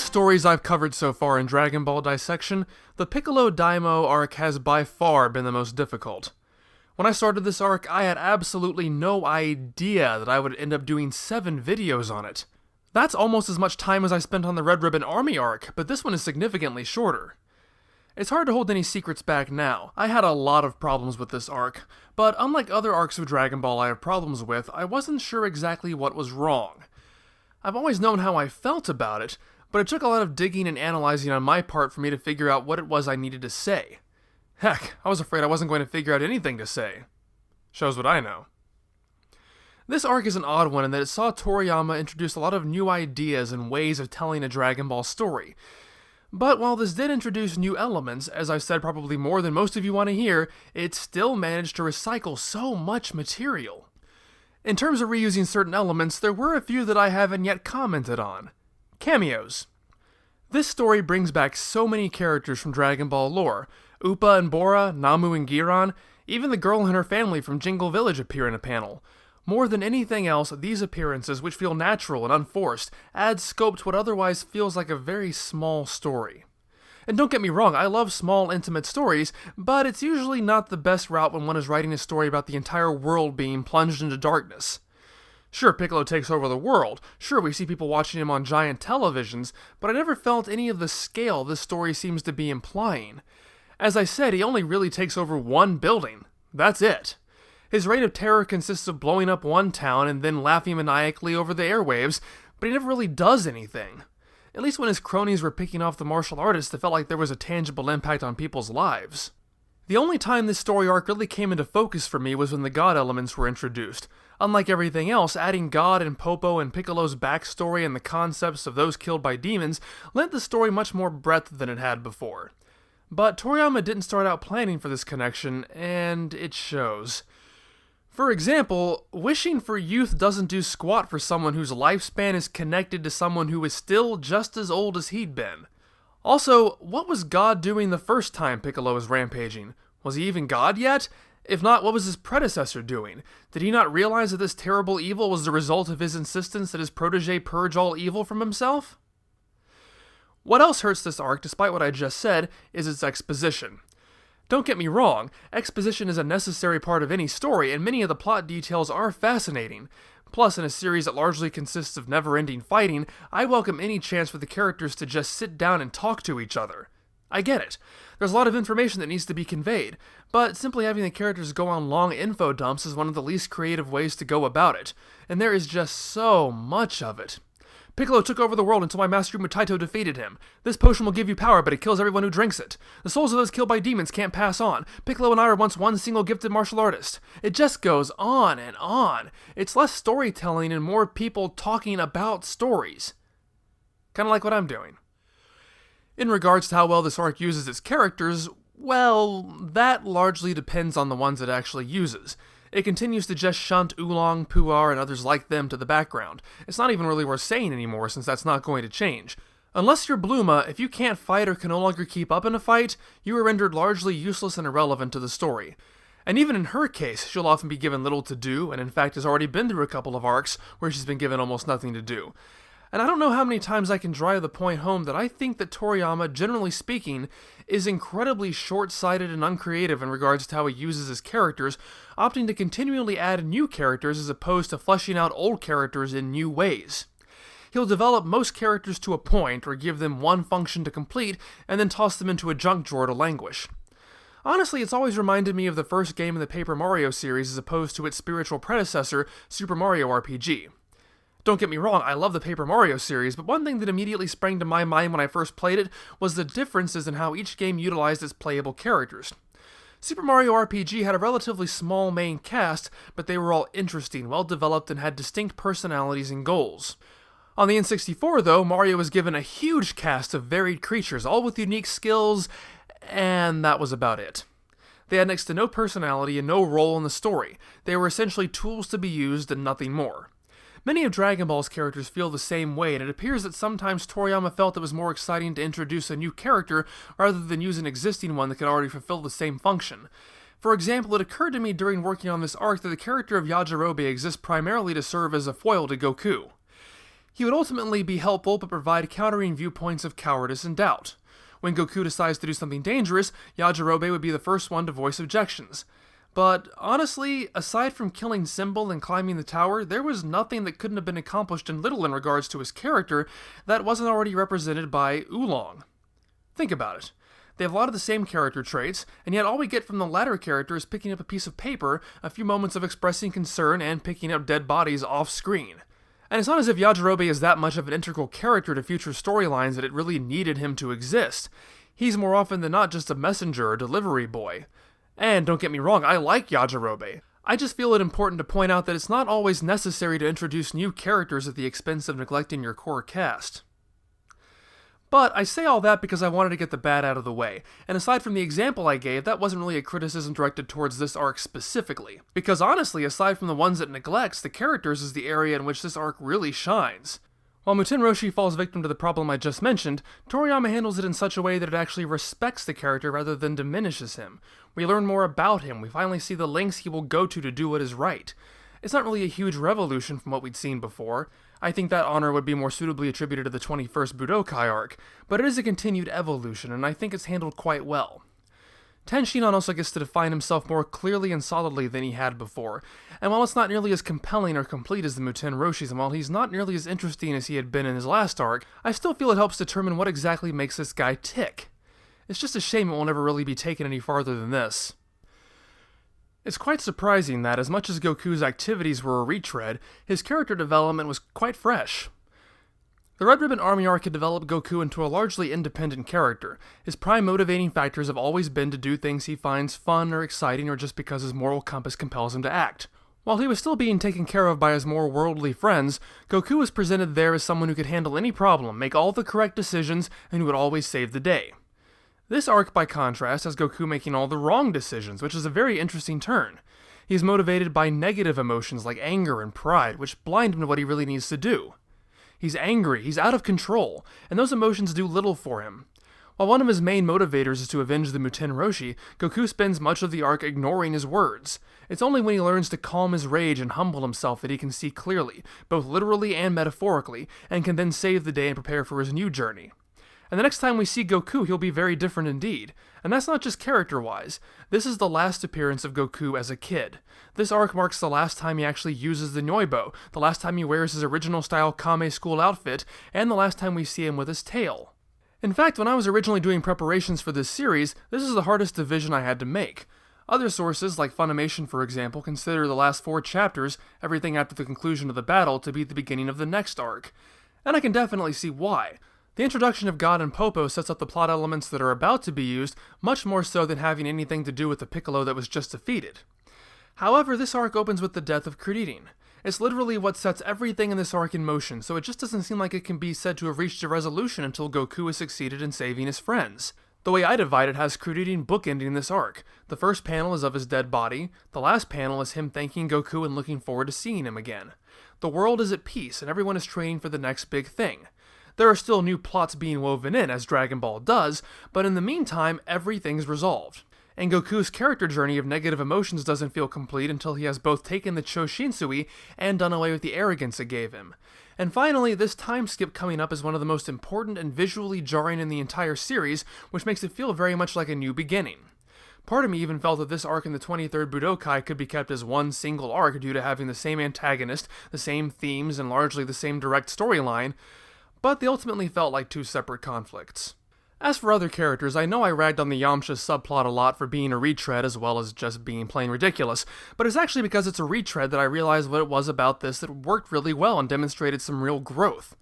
stories I've covered so far in Dragon Ball Dissection, the Piccolo Daimao arc has by far been the most difficult. When I started this arc, I had absolutely no idea that I would end up doing 7 videos on it. That's almost as much time as I spent on the Red Ribbon Army arc, but this one is significantly shorter. It's hard to hold any secrets back now. I had a lot of problems with this arc, but unlike other arcs of Dragon Ball I have problems with, I wasn't sure exactly what was wrong. I've always known how I felt about it, but it took a lot of digging and analyzing on my part for me to figure out what it was I needed to say. Heck, I was afraid I wasn't going to figure out anything to say. Shows what I know. This arc is an odd one in that it saw Toriyama introduce a lot of new ideas and ways of telling a Dragon Ball story. But while this did introduce new elements, as I've said probably more than most of you want to hear, it still managed to recycle so much material. In terms of reusing certain elements, there were a few that I haven't yet commented on. Cameos. This story brings back so many characters from Dragon Ball lore. Upa and Bora, Namu and Giran, even the girl and her family from Jingle Village appear in a panel. More than anything else, these appearances, which feel natural and unforced, add scope to what otherwise feels like a very small story. And don't get me wrong, I love small, intimate stories, but it's usually not the best route when one is writing a story about the entire world being plunged into darkness. Sure, Piccolo takes over the world, sure, we see people watching him on giant televisions, but I never felt any of the scale this story seems to be implying. As I said, he only really takes over one building. That's it. His reign of terror consists of blowing up one town and then laughing maniacally over the airwaves, but he never really does anything. At least when his cronies were picking off the martial artists, it felt like there was a tangible impact on people's lives. The only time this story arc really came into focus for me was when the God elements were introduced. Unlike everything else, adding God and Popo and Piccolo's backstory and the concepts of those killed by demons lent the story much more breadth than it had before. But Toriyama didn't start out planning for this connection, and it shows. For example, wishing for youth doesn't do squat for someone whose lifespan is connected to someone who is still just as old as he'd been. Also, what was God doing the first time Piccolo was rampaging? Was he even God yet? If not, what was his predecessor doing? Did he not realize that this terrible evil was the result of his insistence that his protege purge all evil from himself? What else hurts this arc, despite what I just said, is its exposition. Don't get me wrong, exposition is a necessary part of any story, and many of the plot details are fascinating. Plus, in a series that largely consists of never-ending fighting, I welcome any chance for the characters to just sit down and talk to each other. I get it. There's a lot of information that needs to be conveyed, but simply having the characters go on long info dumps is one of the least creative ways to go about it, and there is just so much of it. Piccolo took over the world until my master Mutaito defeated him. This potion will give you power, but it kills everyone who drinks it. The souls of those killed by demons can't pass on. Piccolo and I were once one single gifted martial artist. It just goes on and on. It's less storytelling and more people talking about stories. Kinda like what I'm doing. In regards to how well this arc uses its characters, well, that largely depends on the ones it actually uses. It continues to just shunt Oolong, Puar, and others like them to the background. It's not even really worth saying anymore, since that's not going to change. Unless you're Bluma, if you can't fight or can no longer keep up in a fight, you are rendered largely useless and irrelevant to the story. And even in her case, she'll often be given little to do, and in fact has already been through a couple of arcs where she's been given almost nothing to do. And I don't know how many times I can drive the point home that I think that Toriyama, generally speaking, is incredibly short-sighted and uncreative in regards to how he uses his characters, opting to continually add new characters as opposed to fleshing out old characters in new ways. He'll develop most characters to a point, or give them one function to complete, and then toss them into a junk drawer to languish. Honestly, it's always reminded me of the first game in the Paper Mario series as opposed to its spiritual predecessor, Super Mario RPG. Don't get me wrong, I love the Paper Mario series, but one thing that immediately sprang to my mind when I first played it was the differences in how each game utilized its playable characters. Super Mario RPG had a relatively small main cast, but they were all interesting, well-developed, and had distinct personalities and goals. On the N64, though, Mario was given a huge cast of varied creatures, all with unique skills, and that was about it. They had next to no personality and no role in the story. They were essentially tools to be used and nothing more. Many of Dragon Ball's characters feel the same way, and it appears that sometimes Toriyama felt it was more exciting to introduce a new character rather than use an existing one that could already fulfill the same function. For example, it occurred to me during working on this arc that the character of Yajirobe exists primarily to serve as a foil to Goku. He would ultimately be helpful but provide countering viewpoints of cowardice and doubt. When Goku decides to do something dangerous, Yajirobe would be the first one to voice objections. But honestly, aside from killing Symbol and climbing the tower, there was nothing that couldn't have been accomplished in regards to his character that wasn't already represented by Oolong. Think about it. They have a lot of the same character traits, and yet all we get from the latter character is picking up a piece of paper, a few moments of expressing concern, and picking up dead bodies off-screen. And it's not as if Yajirobe is that much of an integral character to future storylines that it really needed him to exist. He's more often than not just a messenger or delivery boy. And don't get me wrong, I like Yajirobe. I just feel it important to point out that it's not always necessary to introduce new characters at the expense of neglecting your core cast. But I say all that because I wanted to get the bad out of the way, and aside from the example I gave, that wasn't really a criticism directed towards this arc specifically. Because honestly, aside from the ones it neglects, the characters is the area in which this arc really shines. While Muten Roshi falls victim to the problem I just mentioned, Toriyama handles it in such a way that it actually respects the character rather than diminishes him. We learn more about him, we finally see the lengths he will go to do what is right. It's not really a huge revolution from what we'd seen before. I think that honor would be more suitably attributed to the 21st Budokai arc, but it is a continued evolution, and I think it's handled quite well. Tenshinhan also gets to define himself more clearly and solidly than he had before, and while it's not nearly as compelling or complete as the Muten Roshis, and while he's not nearly as interesting as he had been in his last arc, I still feel it helps determine what exactly makes this guy tick. It's just a shame it will never really be taken any farther than this. It's quite surprising that, as much as Goku's activities were a retread, his character development was quite fresh. The Red Ribbon Army arc had developed Goku into a largely independent character. His prime motivating factors have always been to do things he finds fun or exciting or just because his moral compass compels him to act. While he was still being taken care of by his more worldly friends, Goku was presented there as someone who could handle any problem, make all the correct decisions, and who would always save the day. This arc, by contrast, has Goku making all the wrong decisions, which is a very interesting turn. He is motivated by negative emotions like anger and pride, which blind him to what he really needs to do. He's angry, he's out of control, and those emotions do little for him. While one of his main motivators is to avenge the Muten Roshi, Goku spends much of the arc ignoring his words. It's only when he learns to calm his rage and humble himself that he can see clearly, both literally and metaphorically, and can then save the day and prepare for his new journey. And the next time we see Goku, he'll be very different indeed. And that's not just character-wise. This is the last appearance of Goku as a kid. This arc marks the last time he actually uses the Nyoibo, the last time he wears his original-style Kame school outfit, and the last time we see him with his tail. In fact, when I was originally doing preparations for this series, this is the hardest division I had to make. Other sources, like Funimation for example, consider the last 4 chapters, everything after the conclusion of the battle, to be the beginning of the next arc. And I can definitely see why. The introduction of God and Popo sets up the plot elements that are about to be used, much more so than having anything to do with the Piccolo that was just defeated. However, this arc opens with the death of Kuririn. It's literally what sets everything in this arc in motion, so it just doesn't seem like it can be said to have reached a resolution until Goku has succeeded in saving his friends. The way I divide it has Kuririn bookending this arc. The first panel is of his dead body, the last panel is him thanking Goku and looking forward to seeing him again. The world is at peace, and everyone is training for the next big thing. There are still new plots being woven in, as Dragon Ball does, but in the meantime, everything's resolved. And Goku's character journey of negative emotions doesn't feel complete until he has both taken the Choshinsui and done away with the arrogance it gave him. And finally, this time skip coming up is one of the most important and visually jarring in the entire series, which makes it feel very much like a new beginning. Part of me even felt that this arc in the 23rd Budokai could be kept as one single arc due to having the same antagonist, the same themes, and largely the same direct storyline, but they ultimately felt like 2 separate conflicts. As for other characters, I know I ragged on the Yamcha subplot a lot for being a retread as well as just being plain ridiculous, but it's actually because it's a retread that I realized what it was about this that worked really well and demonstrated some real growth.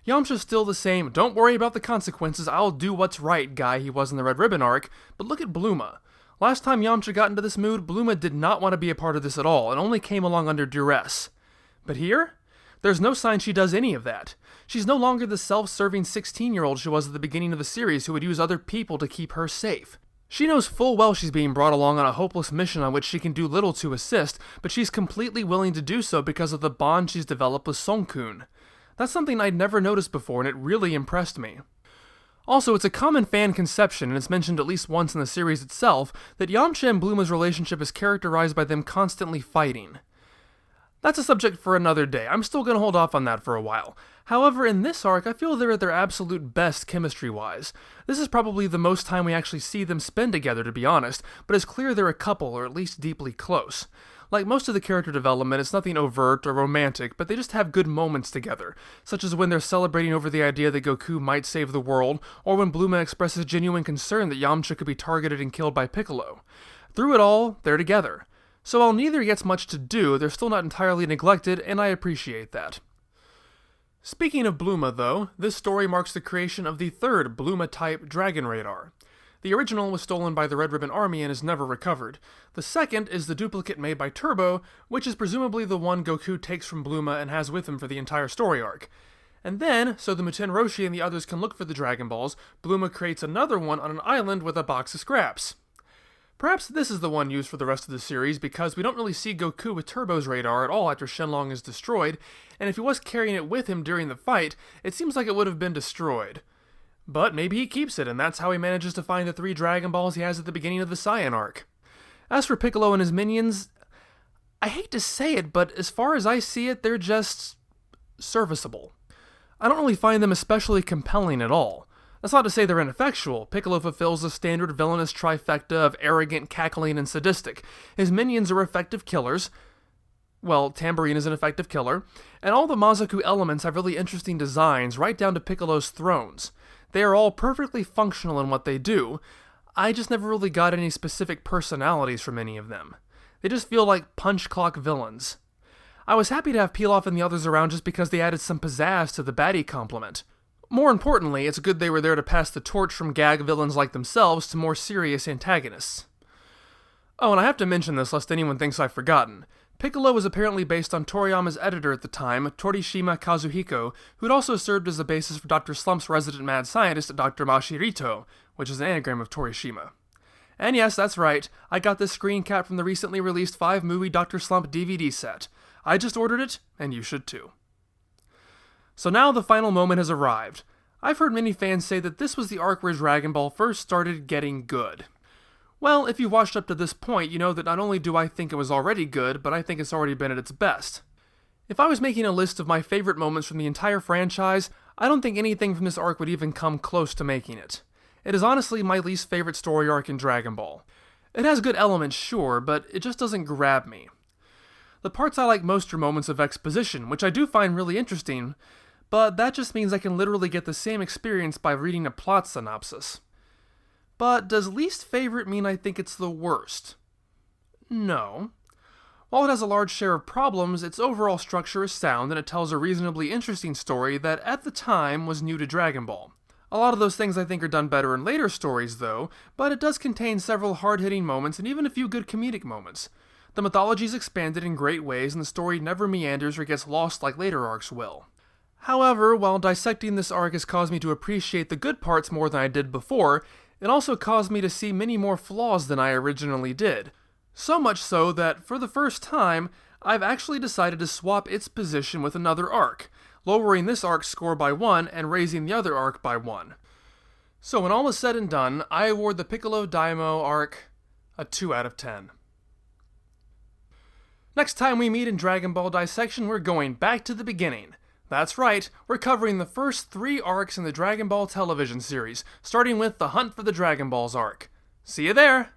Yamcha's still the same, don't worry about the consequences, I'll do what's right guy he was in the Red Ribbon arc, but look at Bluma. Last time Yamcha got into this mood, Bluma did not want to be a part of this at all and only came along under duress. But here? There's no sign she does any of that. She's no longer the self-serving 16-year-old she was at the beginning of the series who would use other people to keep her safe. She knows full well she's being brought along on a hopeless mission on which she can do little to assist, but she's completely willing to do so because of the bond she's developed with Song-kun. That's something I'd never noticed before, and it really impressed me. Also, it's a common fan conception, and it's mentioned at least once in the series itself, that Yamcha and Bluma's relationship is characterized by them constantly fighting. That's a subject for another day. I'm still going to hold off on that for a while. However, in this arc, I feel they're at their absolute best chemistry-wise. This is probably the most time we actually see them spend together, to be honest, but it's clear they're a couple, or at least deeply close. Like most of the character development, it's nothing overt or romantic, but they just have good moments together, such as when they're celebrating over the idea that Goku might save the world, or when Bluma expresses genuine concern that Yamcha could be targeted and killed by Piccolo. Through it all, they're together. So while neither gets much to do, they're still not entirely neglected, and I appreciate that. Speaking of Bluma, though, this story marks the creation of the third Bluma-type Dragon Radar. The original was stolen by the Red Ribbon Army and is never recovered. The second is the duplicate made by Turbo, which is presumably the one Goku takes from Bluma and has with him for the entire story arc. And then, so the Muten Roshi and the others can look for the Dragon Balls, Bluma creates another one on an island with a box of scraps. Perhaps this is the one used for the rest of the series, because we don't really see Goku with Turbo's radar at all after Shenlong is destroyed, and if he was carrying it with him during the fight, it seems like it would have been destroyed. But maybe he keeps it, and that's how he manages to find the 3 Dragon Balls he has at the beginning of the Saiyan arc. As for Piccolo and his minions, I hate to say it, but as far as I see it, they're just serviceable. I don't really find them especially compelling at all. That's not to say they're ineffectual. Piccolo fulfills the standard villainous trifecta of arrogant, cackling, and sadistic. His minions are effective killers. Well, Tambourine is an effective killer. And all the Mazaku elements have really interesting designs, right down to Piccolo's thrones. They are all perfectly functional in what they do. I just never really got any specific personalities from any of them. They just feel like punch clock villains. I was happy to have Pilaf and the others around just because they added some pizzazz to the baddie complement. More importantly, it's good they were there to pass the torch from gag villains like themselves to more serious antagonists. Oh, and I have to mention this lest anyone thinks I've forgotten. Piccolo was apparently based on Toriyama's editor at the time, Torishima Kazuhiko, who'd also served as the basis for Dr. Slump's resident mad scientist, Dr. Mashirito, which is an anagram of Torishima. And yes, that's right, I got this screen cap from the recently released 5-movie Dr. Slump DVD set. I just ordered it, and you should too. So now the final moment has arrived. I've heard many fans say that this was the arc where Dragon Ball first started getting good. Well, if you've watched up to this point, you know that not only do I think it was already good, but I think it's already been at its best. If I was making a list of my favorite moments from the entire franchise, I don't think anything from this arc would even come close to making it. It is honestly my least favorite story arc in Dragon Ball. It has good elements, sure, but it just doesn't grab me. The parts I like most are moments of exposition, which I do find really interesting, but that just means I can literally get the same experience by reading a plot synopsis. But does least favorite mean I think it's the worst? No. While it has a large share of problems, its overall structure is sound and it tells a reasonably interesting story that at the time was new to Dragon Ball. A lot of those things I think are done better in later stories though, but it does contain several hard-hitting moments and even a few good comedic moments. The mythology is expanded in great ways and the story never meanders or gets lost like later arcs will. However, while dissecting this arc has caused me to appreciate the good parts more than I did before, it also caused me to see many more flaws than I originally did. So much so that, for the first time, I've actually decided to swap its position with another arc, lowering this arc's score by 1 and raising the other arc by 1. So when all is said and done, I award the Piccolo Daimao arc a 2 out of 10. Next time we meet in Dragon Ball Dissection, we're going back to the beginning. That's right, we're covering the first 3 arcs in the Dragon Ball television series, starting with the Hunt for the Dragon Balls arc. See you there!